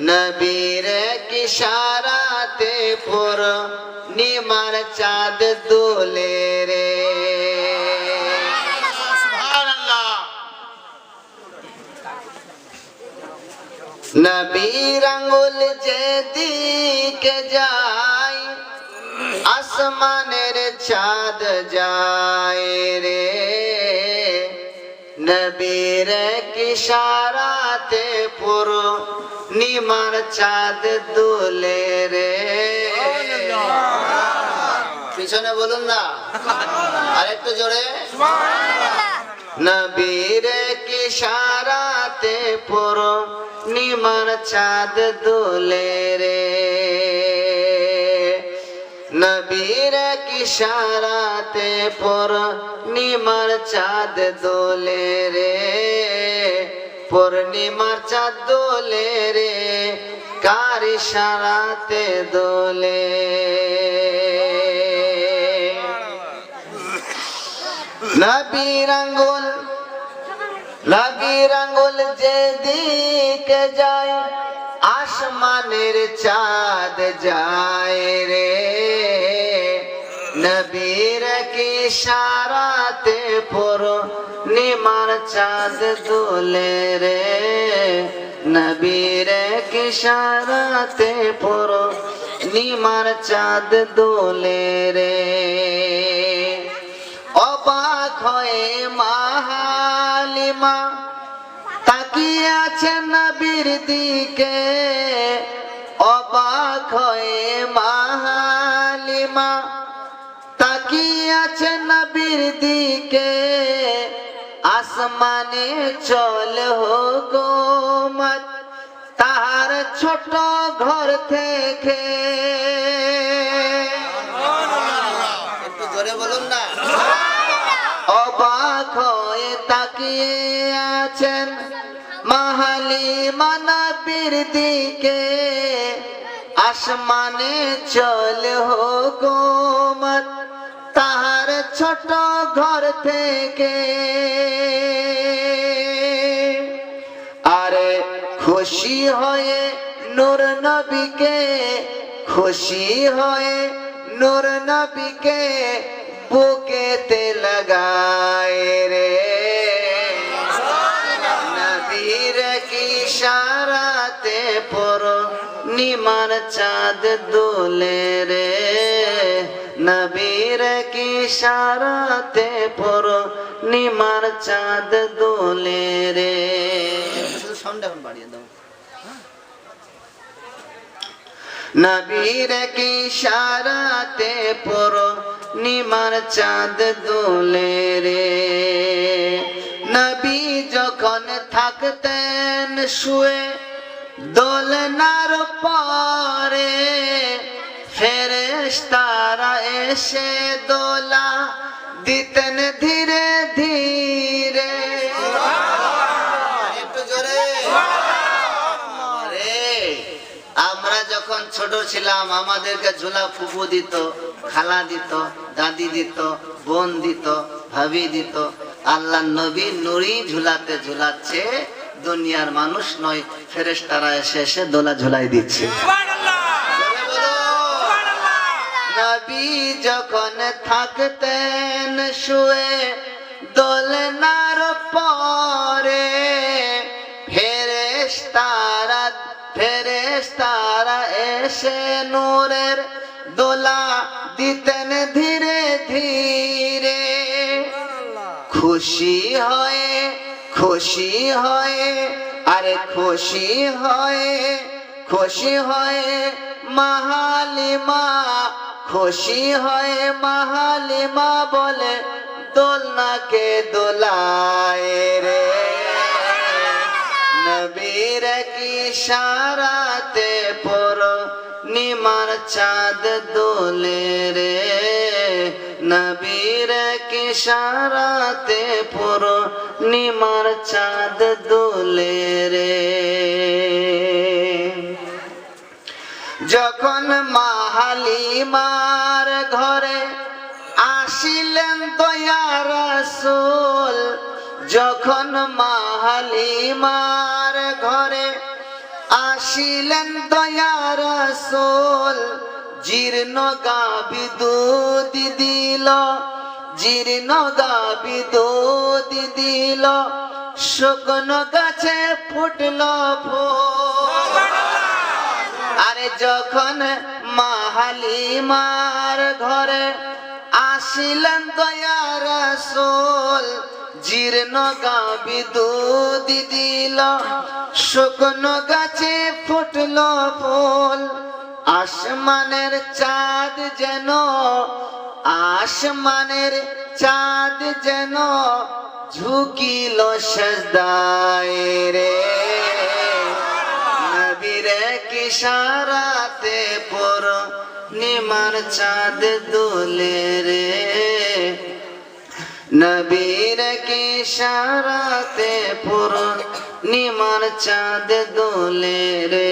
নবীর ইশারাতে পূর্ণিমার চাঁদ দোলে রে। নবীর আঙ্গুল যেদিকে যায় আসমানের চাঁদ যায় রে। নবীর ইশারাতে পূর্ণিমার চাঁদ দোলে রে। পিছনে বলুন না, আরেকটু জোরে। নবীর ইশারাতে পূর্ণিমার চাঁদ দোলে রে। নবীর ইশারাতে পূর্ণিমার চাঁদ দোলে রে। পূর্ণিমার চাঁদ দোলে রে, কার ইশারাতে দোলে। নবীর আঙ্গুল যেদিকে যায় আসমানের চাঁদ যায় রে। নবীর ইশারাতে পূর্ণিমার চাঁদ দোলে রে। নবীর ইশারাতে পূর্ণিমার চাঁদ দোলে রে। অবাক হয়ে মা হালিমা তাকিয়ে আছে নবীর দিকে। অবাক হয়ে মা হালিমা তাকিয়ে আছে নবীর দিকে। আসমানে চল হুকুমত তাহার ছোট ঘর থেকে। একটু জোরে বলুন না। অবাক হয়ে তাকিয়ে আছেন মা হালিমা নবীর দিকে। আসমানে চল হুকুমত তাহার ছোট ঘর থেকে। আরে খুশি হয়ে নূর নবীকে, খুশি হয়ে নূর নবীকে বুকেতে লাগায় রে। নবীর ইশারাতে পূর্ণিমার চাঁদ দোলে রে। নবীর ইশারাতে পূর্ণিমার চাঁদ দোলে রে। সাউন্ড এখন বাড়িয়ে দাও। নবীর ইশারাতে পূর্ণিমার চাঁদ দোলে রে। নবী যখন থাকতেন শুয়ে দোলনার পরে, ফেরেশতারা এসে দোলা দিতেন ধীরে ধীরে। একটু জোরে। আমরা যখন ছোট ছিলাম আমাদেরকে ঝোলা ফুফু দিত, খালা দিত, দাদি দিত, বোন দিত, ভাবি দিত। আল্লাহ নবী নুরি ঝুলাতে ঝুলাচ্ছে, দুনিয়ার মানুষ নয়, ফেরেশতারা এসে এসে দোলা ঝুলাই দিচ্ছে। নবী যখন থাকতেন শুয়ে দোলনার পরে, ফেরেশতারা এসে নূরের দোলা দিতেন ধীরে ধীরে। খুশি হয়ে আরে খুশি হয়ে মা হালিমা, খুশি হয়ে মা হালিমা বলে দোলনাকে দোলায় রে। নবীর ইশারাতে পূর্ণিমার চাঁদ দোলে রে। নবীর ইশারাতে পূর্ণিমার চাঁদ দোলে রে। যখন মা হালিমার ঘরে আসিলেন দয়া রাসূল, যখন মা হালিমার ঘরে আসিলেন দয়া রাসূল জীর্ণ গাভী দুধ দিল, জীর্ণ গাভী দুধ দিল, শুকনো গাছে ফুটল ফুল। আরে যখন মা হালিমার ঘরে আসিলেন দয়া রাসূল জীর্ণ গাভী দুধ দিল, শুকনো গাছে ফুটল ফুল। আসমানের চাঁদ যেন, আসমানের চাঁদ যেন ঝুঁকিল সেজদায় রে, নবীর ইশারাতে পূর্ণিমার চাঁদ দোলে রে, নবীর ইশারাতে পূর্ণিমার চাঁদ দোলে রে।